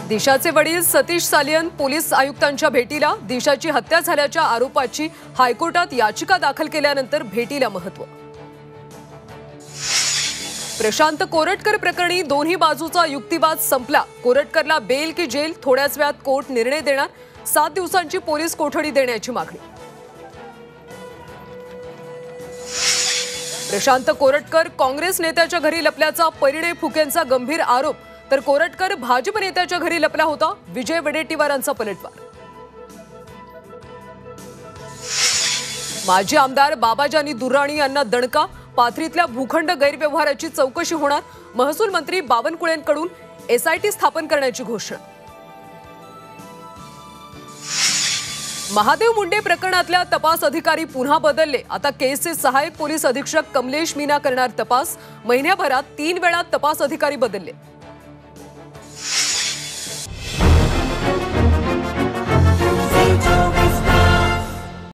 दिशाचे वडील सतीश सालियन पोलीस आयुक्तांच्या भेटीला. दिशाची हत्या झाल्याच्या आरोपाची हायकोर्टात याचिका दाखल केल्यानंतर भेटीला महत्त्व. प्रशांत कोरटकर प्रकरणी दोन्ही बाजूचा युक्तिवाद संपला. कोरटकरला बेल की जेल, थोड्याच वेळात कोर्ट निर्णय देणार. 7 दिवसांची पोलीस कोठडी देण्याची मागणी. प्रशांत कोरटकर काँग्रेस नेत्याच्या घरी लपल्याचा परिणय फुकेंचा गंभीर आरोप. तर कोरटकर भाजप नेत्याच्या घरी लपला होता. विजय वडेट्टीवारांचा पलटवार. माजी आमदार बाबाजानी दुर्राणी यांना दणका. पाथरीतल्या भूखंड गैरव्यवहाराची चौकशी होणार. महसूल मंत्री बावनकुळेंकडून SIT स्थापन करण्याची घोषणा. महादेव मुंडे प्रकरणातल्या तपास अधिकारी पुन्हा बदलले. आता केसचे सहाय्यक पोलीस अधीक्षक कमलेश मीना करणार तपास. महिन्याभरात 3 वेळा तपास अधिकारी बदलले.